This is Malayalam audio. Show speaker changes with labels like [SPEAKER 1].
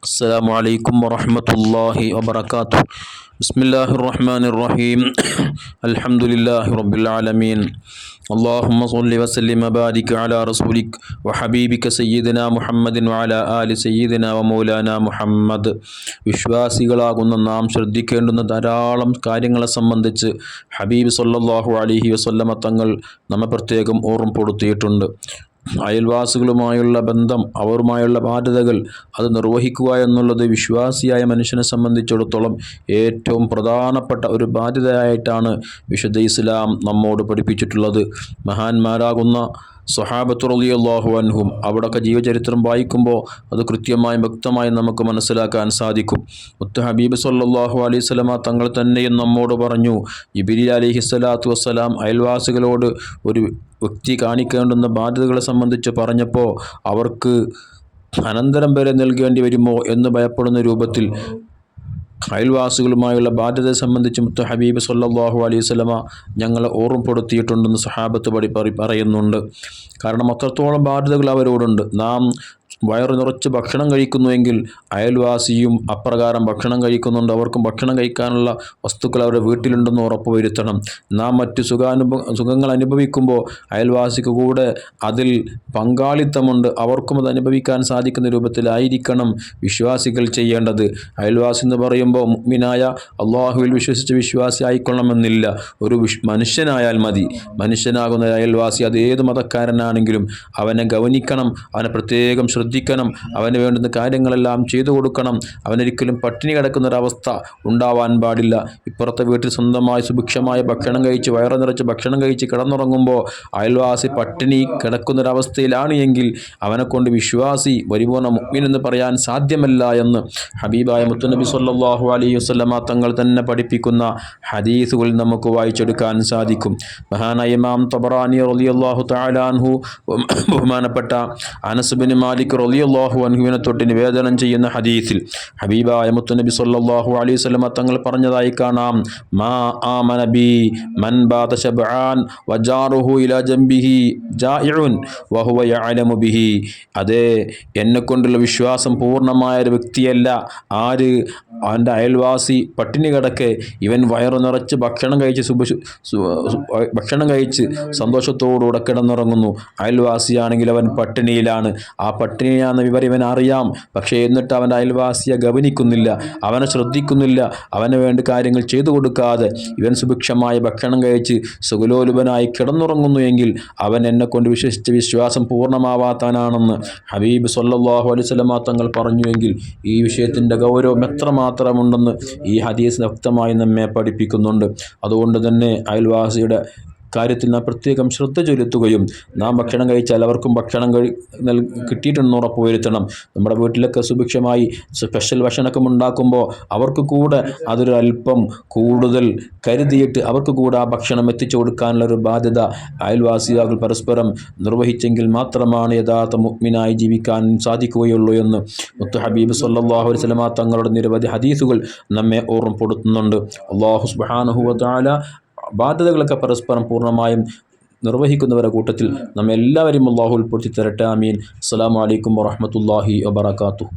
[SPEAKER 1] السلام عليكم ورحمة الله وبركاته. بسم الله الرحمن الرحيم. الحمد لله رب العالمين. اللهم صل وسلم وبارك على رسولك وحبيبك سيدنا محمد وعلى آل سيدنا ومولانا മുഹമ്മദ്. വിശ്വാസികളാകുന്ന നാം ശ്രദ്ധിക്കേണ്ടുന്ന ധാരാളം കാര്യങ്ങളെ സംബന്ധിച്ച് ഹബീബ് സല്ലല്ലാഹു അലൈഹി വസല്ലമ തങ്ങൾ നമ്മെ പ്രത്യേകം ഓർമ്മപ്പെടുത്തിയിട്ടുണ്ട്. അയൽവാസികളുമായുള്ള ബന്ധം, അവരുമായുള്ള ബാധ്യതകൾ അത് നിർവഹിക്കുക എന്നുള്ളത് വിശ്വാസിയായ മനുഷ്യനെ സംബന്ധിച്ചിടത്തോളം ഏറ്റവും പ്രധാനപ്പെട്ട ഒരു ബാധ്യതയായിട്ടാണ് വിശുദ്ധ ഇസ്ലാം നമ്മോട് പഠിപ്പിച്ചിട്ടുള്ളത്. മഹാന്മാരാകുന്ന സ്വഹാബത്ത് റളിയല്ലാഹു അൻഹും അവിടൊക്കെ ജീവചരിത്രം വായിക്കുമ്പോൾ അത് കൃത്യമായും വ്യക്തമായും നമുക്ക് മനസ്സിലാക്കാൻ സാധിക്കും. മുത്ത് ഹബീബ് സല്ലല്ലാഹു അലൈഹി വസല്ലമ തങ്ങൾ തന്നെയും നമ്മോട് പറഞ്ഞു, ജിബ്രീൽ അലൈഹിസ്സലാത്തു വസ്സലാം അയൽവാസികളോട് ഒരു വ്യക്തി കാണിക്കേണ്ടുന്ന ബാധ്യതകളെ സംബന്ധിച്ച് പറഞ്ഞപ്പോൾ അവർക്ക് അനന്തരം വരെ നൽകേണ്ടി വരുമോ എന്ന് ഭയപ്പെടുന്ന രൂപത്തിൽ അയൽവാസികളുമായുള്ള ബാധ്യതയെ സംബന്ധിച്ച് മുത്ത് ഹബീബ് സല്ലല്ലാഹു അലൈഹി വസല്ലമ ഞങ്ങളെ ഓർമ്മപ്പെടുത്തിയിട്ടുണ്ടെന്ന് സഹാബത്ത് പറയുന്നുണ്ട്. കാരണം അത്രത്തോളം ബാധ്യതകൾ അവരോടുണ്ട്. നാം വയറ് നിറച്ച് ഭക്ഷണം കഴിക്കുന്നുവെങ്കിൽ അയൽവാസിയും അപ്രകാരം ഭക്ഷണം കഴിക്കുന്നുണ്ട്, അവർക്കും ഭക്ഷണം കഴിക്കാനുള്ള വസ്തുക്കൾ അവരുടെ വീട്ടിലുണ്ടെന്ന് ഉറപ്പുവരുത്തണം. നാം മറ്റ് സുഖങ്ങൾ അനുഭവിക്കുമ്പോൾ അയൽവാസിക്ക് കൂടെ അതിൽ പങ്കാളിത്തമുണ്ട്, അവർക്കും അത് അനുഭവിക്കാൻ സാധിക്കുന്ന രൂപത്തിലായിരിക്കണം വിശ്വാസികൾ ചെയ്യേണ്ടത്. അയൽവാസി എന്ന് പറയുമ്പോൾ മുഅ്മിനായ അള്ളാഹുവിൽ വിശ്വസിച്ച വിശ്വാസി ആയിക്കൊള്ളണമെന്നില്ല, ഒരു മനുഷ്യനായാൽ മതി. മനുഷ്യനാകുന്ന അയൽവാസി അത് ഏത് മതക്കാരനാണെങ്കിലും അവനെ ഗൗനിക്കണം, അവനെ പ്രത്യേകം ശ്രദ്ധിക്കണം, അവന് വേണ്ടുന്ന കാര്യങ്ങളെല്ലാം ചെയ്തു കൊടുക്കണം. അവനൊരിക്കലും പട്ടിണി കിടക്കുന്നൊരവസ്ഥ ഉണ്ടാവാൻ പാടില്ല. ഇപ്പുറത്തെ വീട്ടിൽ സ്വന്തമായി സുഭിക്ഷമായ ഭക്ഷണം കഴിച്ച് വയറ് നിറച്ച് ഭക്ഷണം കഴിച്ച് കിടന്നുറങ്ങുമ്പോൾ അയൽവാസി പട്ടിണി കിടക്കുന്നൊരവസ്ഥയിലാണ് എങ്കിൽ അവനെക്കൊണ്ട് വിശ്വാസി പരിപൂർണ്ണ മുഅ്മിൻ എന്ന് പറയാൻ സാധ്യമല്ല എന്ന് ഹബീബായ മുത്തുനബി സല്ലല്ലാഹു അലൈഹി വസല്ലമ തങ്ങൾ തന്നെ പഠിപ്പിക്കുന്ന ഹദീസുകൾ നമുക്ക് വായിച്ചെടുക്കാൻ സാധിക്കും. മഹാനായ ഇമാം തബറാനി റളിയല്ലാഹു തആല അൻഹു ബഹുമാനപ്പെട്ട അനസ് ബിൻ മാലിക് റളിയല്ലാഹു അൻഹുവിനെ തൊട്ട് നിവേദനം ചെയ്യുന്ന ഹദീസിൽ ഹബീബായ മുത്തുനബി സല്ലല്ലാഹു അലൈഹി വസല്ലമ തങ്ങൾ പറഞ്ഞതായി കാണാം, മാ ആമന ബി മൻ ബാത ശബ്ആൻ വജാറുഹു ഇലാ ജംബിഹി ജാഇഉൻ വഹുവ യഅലമു ബിഹി. അതേ, എന്നെക്കൊണ്ടുള്ള വിശ്വാസം പൂർണ്ണമായ ഒരു വ്യക്തിയല്ല ആര് അവൻ്റെ അയൽവാസി പട്ടിണി കിടക്കെ ഇവൻ വയറു നിറച്ച് ഭക്ഷണം കഴിച്ച് സന്തോഷത്തോടുകൂടെ കിടന്നുറങ്ങുന്നു. അയൽവാസിയാണെങ്കിൽ അവൻ പട്ടിണിയിലാണ്. ആ പട്ടിണിയാണെന്ന വിവരം ഇവൻ അറിയാം, പക്ഷേ എന്നിട്ട് അവൻ്റെ അയൽവാസിയെ ഗവനിക്കുന്നില്ല, അവനെ ശ്രദ്ധിക്കുന്നില്ല, അവന് വേണ്ട കാര്യങ്ങൾ ചെയ്തു കൊടുക്കാതെ ഇവൻ സുഭിക്ഷമായ ഭക്ഷണം കഴിച്ച് സുഖലോലുപനായി കിടന്നുറങ്ങുന്നു എങ്കിൽ അവൻ എന്നെക്കൊണ്ട് വിശ്വസിച്ച വിശ്വാസം പൂർണ്ണമാവാത്തവനാണെന്ന് ഹബീബ് സല്ലല്ലാഹു അലൈഹി വസല്ലമ തങ്ങൾ പറഞ്ഞുവെങ്കിൽ ഈ വിഷയത്തിൻ്റെ ഗൗരവം എത്രമാത്രമുണ്ടെന്ന് ഈ ഹദീസ് വ്യക്തമായി നമ്മെ പഠിപ്പിക്കുന്നുണ്ട്. അതുകൊണ്ട് തന്നെ അയൽവാസിയുടെ കാര്യത്തിൽ നാം പ്രത്യേകം ശ്രദ്ധ ചെലുത്തുകയും നാം ഭക്ഷണം കഴിച്ചാൽ അവർക്കും ഭക്ഷണം കിട്ടിയിട്ടുണ്ടെന്ന് ഉറപ്പ് വരുത്തണം. നമ്മുടെ വീട്ടിലൊക്കെ സുഭിക്ഷമായി സ്പെഷ്യൽ ഭക്ഷണമൊക്കെ ഉണ്ടാക്കുമ്പോൾ അവർക്ക് കൂടെ അതൊരു അല്പം കൂടുതൽ കരുതിയിട്ട് അവർക്ക് കൂടെ ആ ഭക്ഷണം എത്തിച്ചു കൊടുക്കാനുള്ളൊരു ബാധ്യത അയൽവാസികൾ പരസ്പരം നിർവഹിച്ചെങ്കിൽ മാത്രമാണ് യഥാർത്ഥ മുഅ്മിനായി ജീവിക്കാൻ സാധിക്കുകയുള്ളൂ എന്ന് മുത്ത് ഹബീബ് സല്ലല്ലാഹു അലൈഹി വസല്ലമ തങ്ങളുടെ നിരവധി ഹദീസുകൾ നമ്മെ ഓർമ്മപ്പെടുത്തുന്നുണ്ട്. അല്ലാഹു സുബ്ഹാനഹു വ തആല ബാധ്യതകളൊക്കെ പരസ്പരം പൂർണ്ണമായും നിർവഹിക്കുന്നവരുടെ കൂട്ടത്തിൽ നമ്മെല്ലാവരും അല്ലാഹു ഉൾപ്പെടുത്തി തരട്ടെ. ആമീൻ. അസ്സലാമു അലൈക്കും വറഹ്മത്തുള്ളാഹി വബറകാതുഹു.